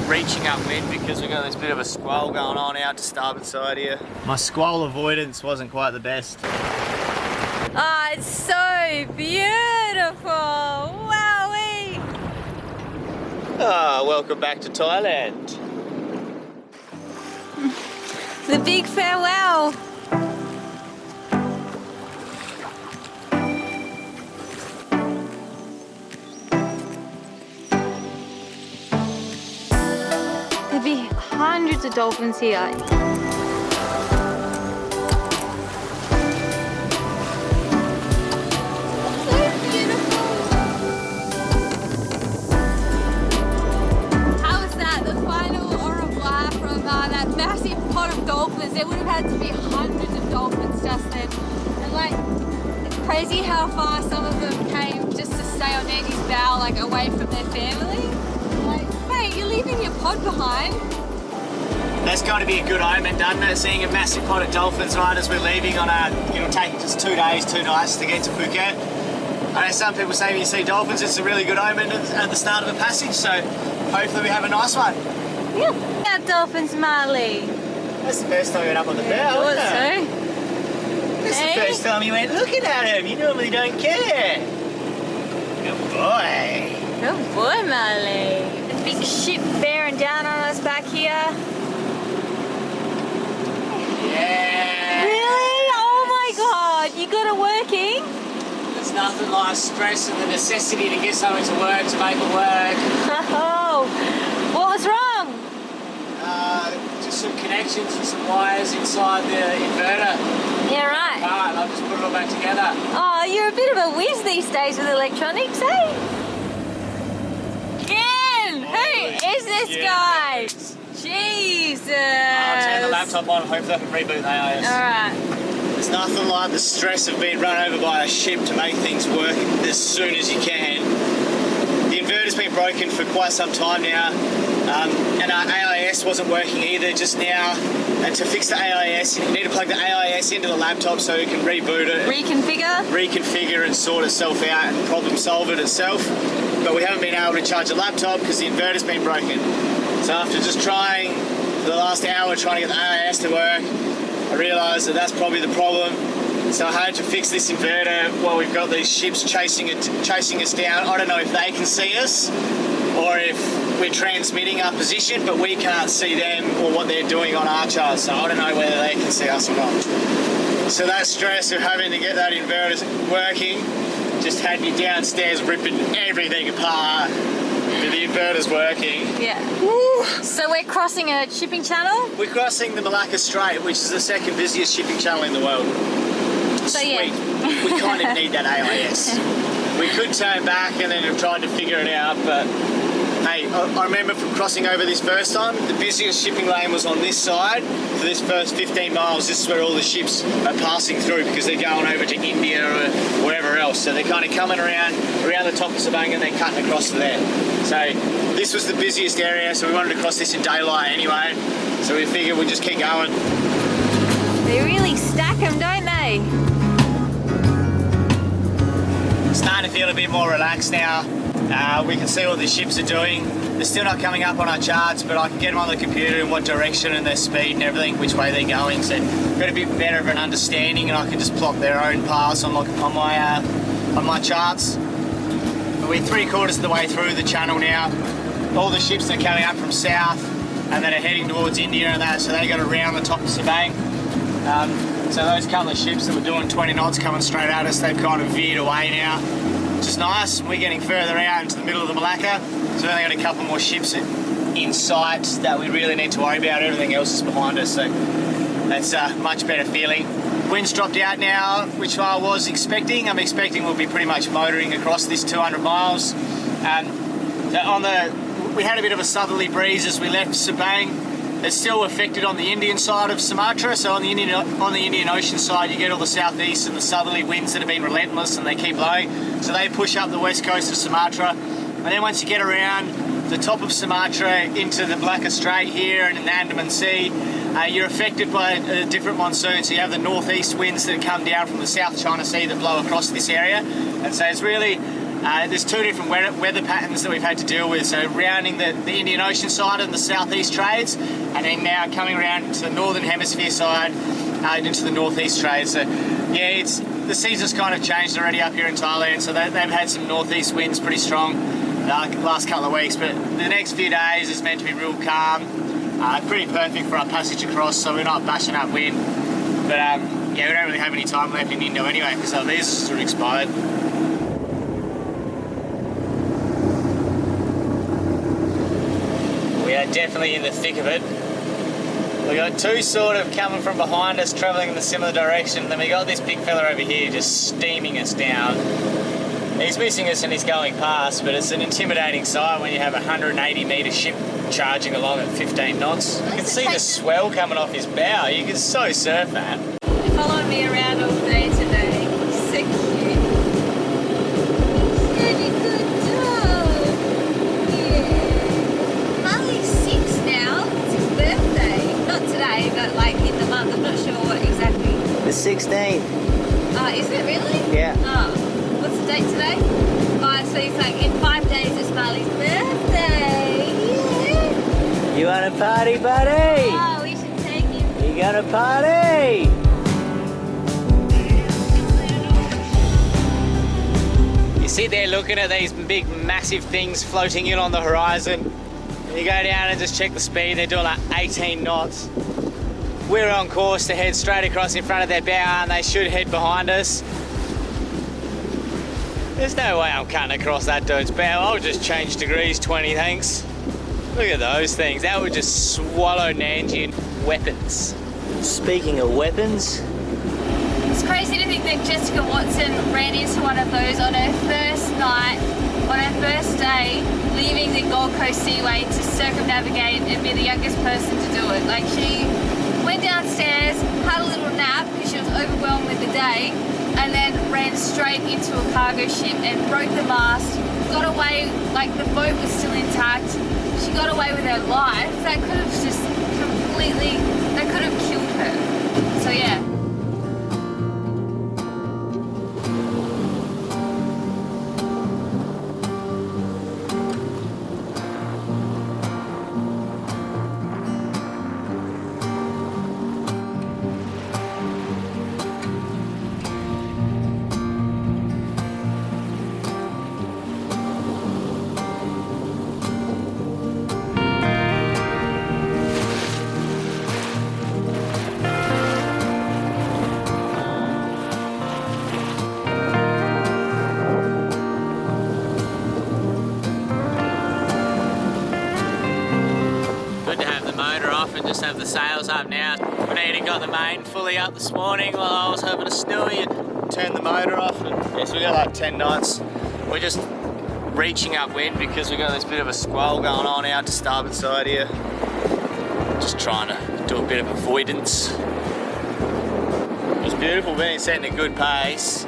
reaching upwind because we've got this bit of a squall going on out to starboard side here. My squall avoidance wasn't quite the best. Oh, it's so beautiful! Wowee! Ah, welcome back to Thailand. The big farewell. There'd be hundreds of dolphins here. There would have had to be hundreds of dolphins just then. And like, it's crazy how far some of them came just to stay on Nandji's bow, like away from their family. Like, mate, you're leaving your pod behind. That's got to be a good omen, doesn't it? Seeing a massive pod of dolphins right as we're leaving on it'll take us 2 days, 2 nights to get to Phuket. I know some people say when you see dolphins, it's a really good omen at the start of a passage, so hopefully we have a nice one. Yeah. Our dolphins, Marley. That's the first time you went up on the bow, Yeah, isn't it? So. This is the first time you went looking at him. You normally don't care. Good boy. Good boy, Marley. A big ship bearing down on us back here. Yeah. Really? Oh my God, you got it working? There's nothing like stress and the necessity to get something to work to make it work. Oh, what was wrong? Just some connections and some wires inside the inverter. Yeah, right. Alright, I'll just put it all back together. Oh, you're a bit of a whiz these days with electronics, eh? Ken! Who is this guy? Jesus! I'll turn the laptop on and hopefully I can reboot the AIS. Alright. There's nothing like the stress of being run over by a ship to make things work as soon as you can. The inverter's been broken for quite some time now, and our AIS wasn't working either just now. And to fix the AIS, you need to plug the AIS into the laptop so it can reboot it. Reconfigure and sort itself out and problem solve it itself. But we haven't been able to charge the laptop because the inverter's been broken. So after just trying for the last hour trying to get the AIS to work, I realised that that's probably the problem. So I had to fix this inverter while we've got these ships chasing us down. I don't know if they can see us or if we're transmitting our position, but we can't see them or what they're doing on our chart. So I don't know whether they can see us or not. So that stress of having to get that inverter working just had me downstairs ripping everything apart. But the inverter's working. Yeah. Woo. So we're crossing a shipping channel? We're crossing the Malacca Strait, which is the second busiest shipping channel in the world. So Sweet. Yeah. We kind of need that AIS. We could turn back and then have tried to figure it out, but hey, I remember from crossing over this first time, the busiest shipping lane was on this side. For this first 15 miles, this is where all the ships are passing through because they're going over to India or wherever else. So they're kind of coming around the top of Sabang and then cutting across to there. So this was the busiest area, so we wanted to cross this in daylight anyway. So we figured we'd just keep going. They really stack them, don't they? Starting to feel a bit more relaxed now. We can see what the ships are doing. They're still not coming up on our charts, but I can get them on the computer in what direction and their speed and everything, which way they're going. So got a bit better of an understanding, and I can just plot their own paths on my charts. But we're 3/4 of the way through the channel now. All the ships are coming up from south, and then are heading towards India and that, so they got to round the top of Sabang. So those couple of ships that were doing 20 knots coming straight at us, they've kind of veered away now, which is nice. We're getting further out into the middle of the Malacca, so we've only got a couple more ships in sight that we really need to worry about. Everything else is behind us, so that's a much better feeling. Wind's dropped out now, which I was expecting. I'm expecting we'll be pretty much motoring across this 200 miles. So we had a bit of a southerly breeze as we left Sabang. It's still affected on the Indian side of Sumatra, so on the Indian Ocean side you get all the southeast and the southerly winds that have been relentless and they keep blowing, so they push up the west coast of Sumatra. And then once you get around the top of Sumatra into the Malacca Strait here and in the Andaman Sea, you're affected by a different monsoon. So you have the northeast winds that come down from the South China Sea that blow across this area, and so it's really There's two different weather patterns that we've had to deal with. So rounding the Indian Ocean side and the southeast trades, and then now coming around to the northern hemisphere side into the northeast trades. So yeah, the season's kind of changed already up here in Thailand. So they've had some northeast winds pretty strong last couple of weeks, but the next few days is meant to be real calm. Pretty perfect for our passage across, so we're not bashing up wind. But yeah, we don't really have any time left in Indo anyway because our visas are expired. We are definitely in the thick of it. We got two sort of coming from behind us, travelling in a similar direction. Then we got this big fella over here just steaming us down. He's missing us and he's going past, but it's an intimidating sight when you have a 180 metre ship charging along at 15 knots. You can see the swell coming off his bow. You can so surf that. He followed me around all day today. So cute. Really good dog. Yeah. Molly's 6 now. It's his birthday. Not today, but like in the month. I'm not sure what exactly. The 16th. Is it really? Yeah. Oh. What's the date today? So he's like, in 5 days it's Molly's birthday. Yeah. You want to party, buddy? Oh, we should take him. You gonna party? You sit there looking at these big massive things floating in on the horizon. You go down and just check the speed. They're doing like 18 knots. We're on course to head straight across in front of their bow, and they should head behind us. There's no way I'm cutting across that dude's bow. I'll just change degrees 20, thanks. Look at those things. That would just swallow Nandji weapons. Speaking of weapons, it's crazy to think that Jessica Watson ran into one of those on her first night, on her first day, leaving the Gold Coast Seaway to circumnavigate and be the youngest person to do it. Like, she went downstairs, had a little nap because she was overwhelmed with the day, and then ran straight into a cargo ship and broke the mast, got away, like the boat was still intact. She got away with her life. That could have just completely, that could have killed her. So yeah. Have the sails up now. Bonita got the main fully up this morning while I was having a snooey and turned the motor off. And yes, we got like 10 knots. We're just reaching upwind because we got this bit of a squall going on out to starboard side here. Just trying to do a bit of avoidance. It's beautiful, been setting a good pace,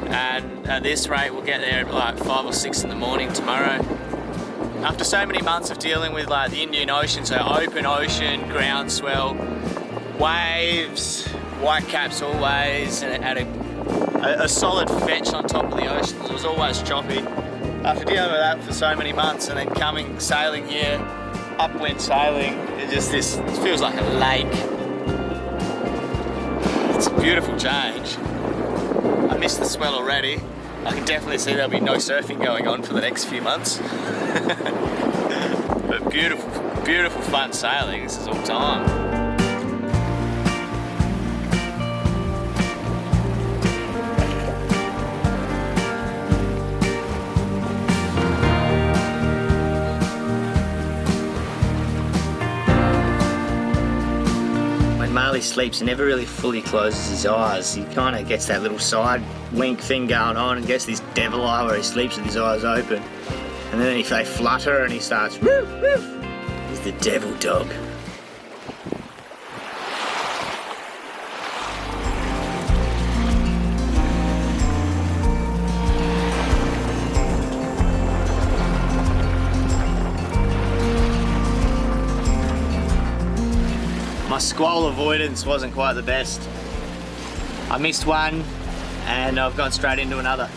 and at this rate we'll get there at like 5 or 6 in the morning tomorrow. After so many months of dealing with like the Indian Ocean, so open ocean, ground swell, waves, white caps always, and at a solid fetch on top of the ocean. It was always choppy. After dealing with that for so many months and then sailing here, upwind sailing, it feels like a lake. It's a beautiful change. I miss the swell already. I can definitely see there'll be no surfing going on for the next few months. But beautiful, beautiful fun sailing. This is all time. When Marley sleeps, he never really fully closes his eyes. He kind of gets that little side wink thing going on and gets this devil eye where he sleeps with his eyes open. And then if they flutter and he starts woof woof, he's the devil dog. My squall avoidance wasn't quite the best. I missed one and I've gone straight into another.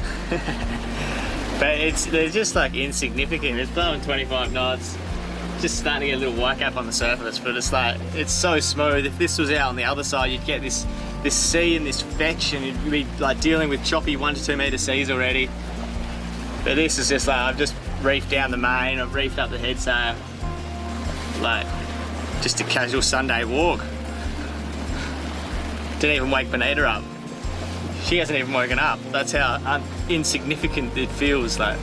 But they're just like insignificant. It's blowing 25 knots. Just starting to get a little white cap on the surface, but it's like, it's so smooth. If this was out on the other side, you'd get this sea and this fetch, and you'd be like dealing with choppy 1 to 2 meter seas already. But this is just like, I've just reefed down the main, I've reefed up the head sail. Like, just a casual Sunday walk. Didn't even wake Bonita up. She hasn't even woken up. That's how insignificant it feels. Like,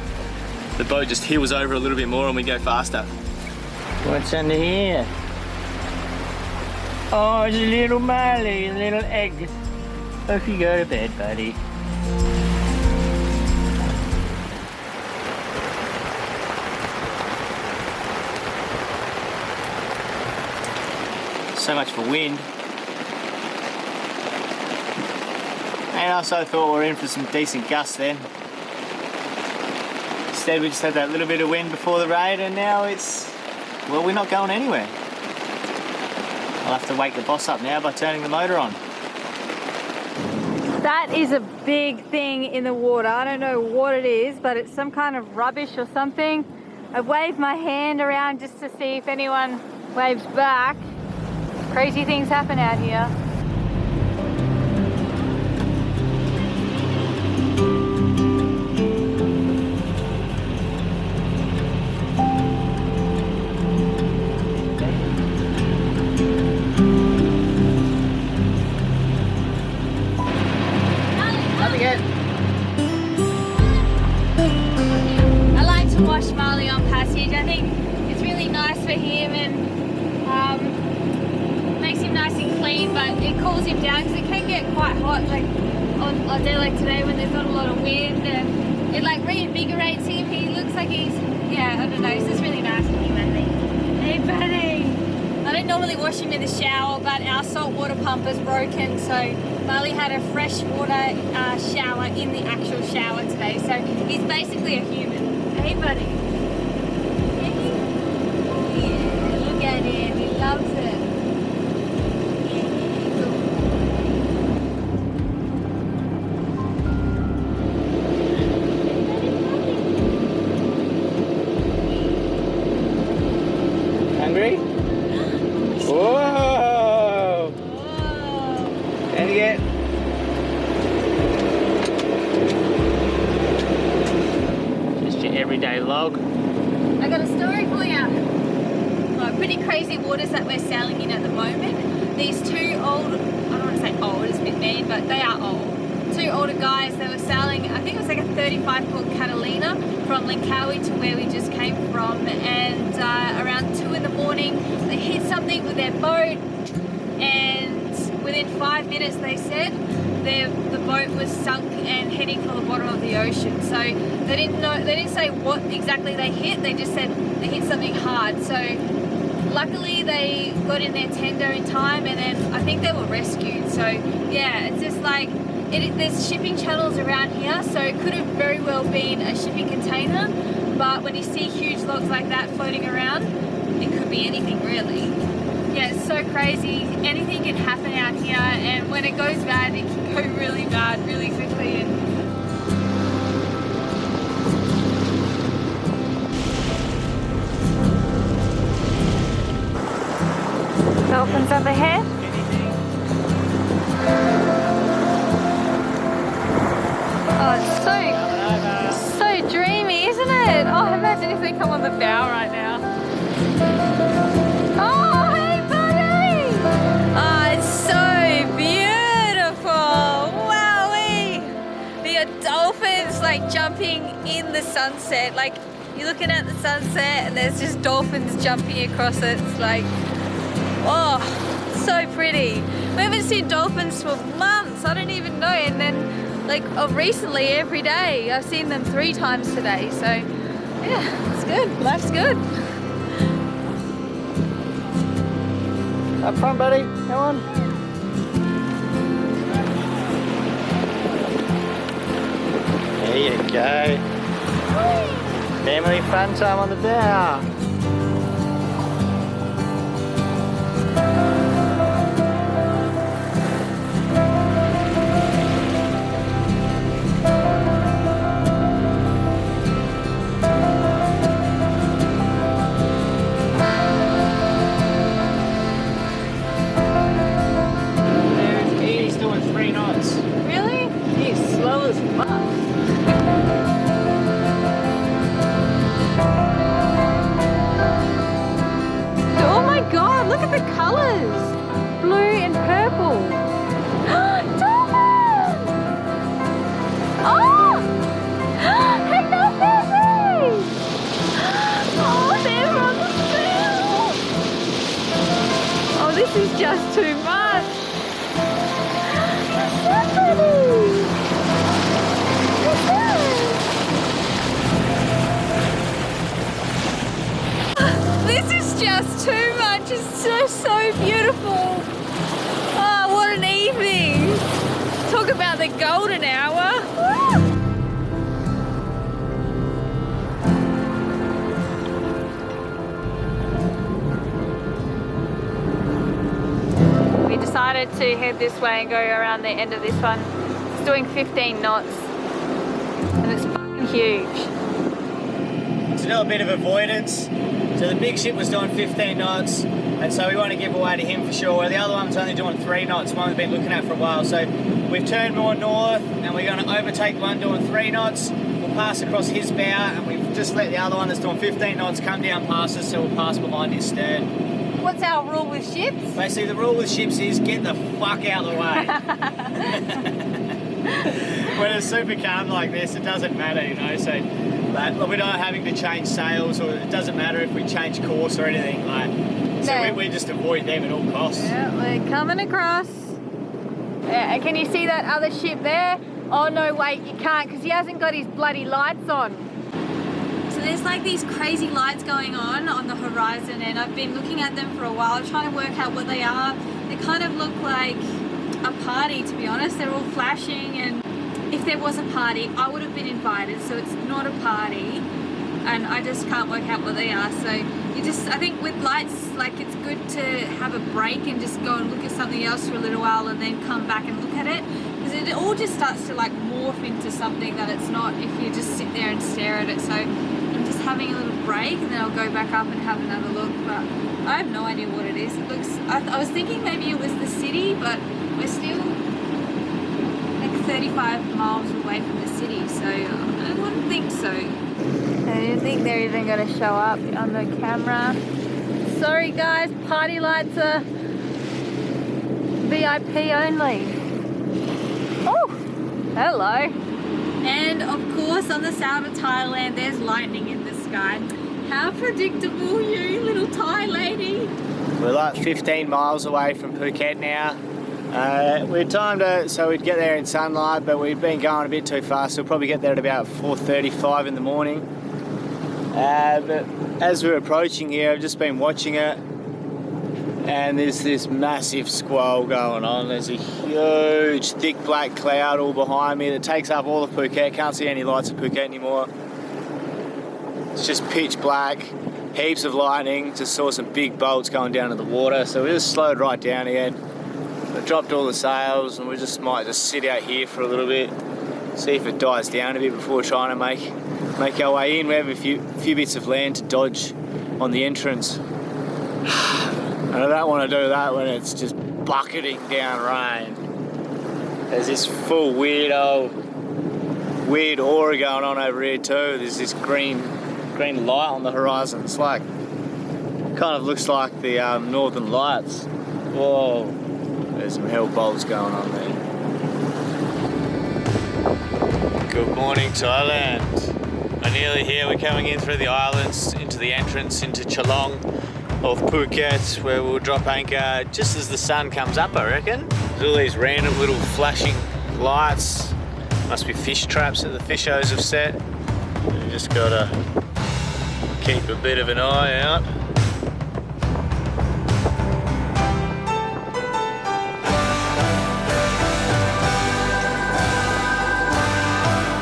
the boat just heels over a little bit more and we go faster. What's under here? Oh, it's a little Marley, a little egg. Off you go to bed, buddy. So much for wind. And I also thought we were in for some decent gusts then. Instead we just had that little bit of wind before the raid, and now it's, well, we're not going anywhere. I'll have to wake the boss up now by turning the motor on. That is a big thing in the water. I don't know what it is, but it's some kind of rubbish or something. I waved my hand around just to see if anyone waves back. Crazy things happen out here. I like to wash Marley on passage. I think it's really nice for him and makes him nice and clean, but it cools him down because it can get quite hot, like on a day like today when there's not a lot of wind, and it like reinvigorates him. He looks like he's, yeah, I don't know, it's just really nice for him, I think. Hey buddy! I don't normally wash him in the shower, but our salt water pump is broken, so Marley had a freshwater shower in the actual shower today, so he's basically a human. Hey buddy! Yeah, look at him, he loves it. Hungry? Whoa! And again. Just your everyday log. I got a story for you. Well, pretty crazy waters that we're sailing in at the moment. These two old, I don't want to say old, it's a bit mean, but they are old. Two older guys, they were sailing, I think it was like a 35-foot Caledonia from Langkawi to where we just came from, and around 2 in the morning they hit something with their boat, and within 5 minutes they said the boat was sunk and heading for the bottom of the ocean. So they didn't say what exactly they hit, they just said they hit something hard. So luckily they got in their tender in time, and then I think they were rescued. So yeah, it's just like, there's shipping channels around here, so it could have very well been a shipping container, but when you see huge logs like that floating around, it could be anything really. Yeah, it's so crazy. Anything can happen out here, and when it goes bad, it can go really bad really quickly. Dolphins up ahead. Oh, it's so dreamy, isn't it? Oh, imagine if they come on the bow right now. Oh, hey buddy! Oh, it's so beautiful. Wowee! We got dolphins like jumping in the sunset. Like, you're looking at the sunset and there's just dolphins jumping across it. It's like, oh, so pretty. We haven't seen dolphins for months. I don't even know. And then like recently, every day. I've seen them 3 times today, so yeah, it's good. Life's good. Have fun, buddy. Come on. There you go. Family fun time on the bow. colours. Blue and purple. Dolphin! Oh! Hello, baby! Oh, they're on the field! Oh, this is just too much. You're so pretty! This is just too much. It's just so beautiful. Oh, what an evening. Talk about the golden hour. We decided to head this way and go around the end of this one. It's doing 15 knots and it's fucking huge. It's a little bit of avoidance. So the big ship was doing 15 knots, and so we want to give away to him for sure. Where the other one's only doing 3 knots, one we've been looking at for a while. So we've turned more north, and we're going to overtake the one doing 3 knots. We'll pass across his bow, and we've just let the other one that's doing 15 knots come down past us, so we'll pass behind his stern. What's our rule with ships? Basically, the rule with ships is get the fuck out of the way. When it's super calm like this, it doesn't matter, you know. So we're not having to change sails, or it doesn't matter if we change course or anything. So we just avoid them at all costs. Yeah, we're coming across. Yeah, and can you see that other ship there? Oh no, wait, you can't, because he hasn't got his bloody lights on. So there's like these crazy lights going on the horizon, and I've been looking at them for a while, trying to work out what they are. They kind of look like a party, to be honest. They're all flashing, and if there was a party, I would have been invited, so it's not a party, and I just can't work out what they are. So I think with lights, like, it's good to have a break and just go and look at something else for a little while and then come back and look at it, because it all just starts to like morph into something that it's not if you just sit there and stare at it. So I'm just having a little break, and then I'll go back up and have another look, but I have no idea what it is. It looks, I was thinking maybe it was the city, but we're still 35 miles away from the city, so I wouldn't think so. I didn't think they're even going to show up on the camera. Sorry guys, party lights are VIP only. Oh, hello. And of course on the south of Thailand there's lightning in the sky. How predictable, you little Thai lady. We're like 15 miles away from Phuket now. We timed it so we'd get there in sunlight, but we've been going a bit too fast, so we'll probably get there at about 4:35 in the morning. But as we're approaching here, I've just been watching it, and there's this massive squall going on. There's a huge thick black cloud all behind me that takes up all of Phuket. Can't see any lights of Phuket anymore. It's just pitch black, heaps of lightning. Just saw some big bolts going down to the water, so we just slowed right down again. I dropped all the sails, and we might just sit out here for a little bit, see if it dies down a bit before trying to make our way in. We have a few bits of land to dodge on the entrance, and I don't want to do that when it's just bucketing down rain. There's this full weird aura going on over here too. There's this green light on the horizon. It's like, kind of looks like the Northern Lights. Whoa. There's some hell bolts going on there. Good morning, Thailand. We're nearly here. We're coming in through the islands into the entrance into Chalong of Phuket, where we'll drop anchor just as the sun comes up, I reckon. There's all these random little flashing lights. Must be fish traps that the fishers have set. You just gotta keep a bit of an eye out.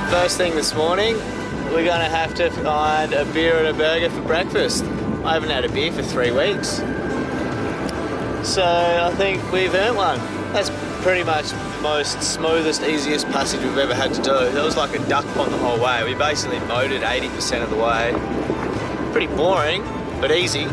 First thing this morning, we're going to have to find a beer and a burger for breakfast. I haven't had a beer for 3 weeks. So I think we've earned one. That's pretty much the most smoothest, easiest passage we've ever had to do. It was like a duck pond the whole way. We basically motored 80% of the way. Pretty boring, but easy.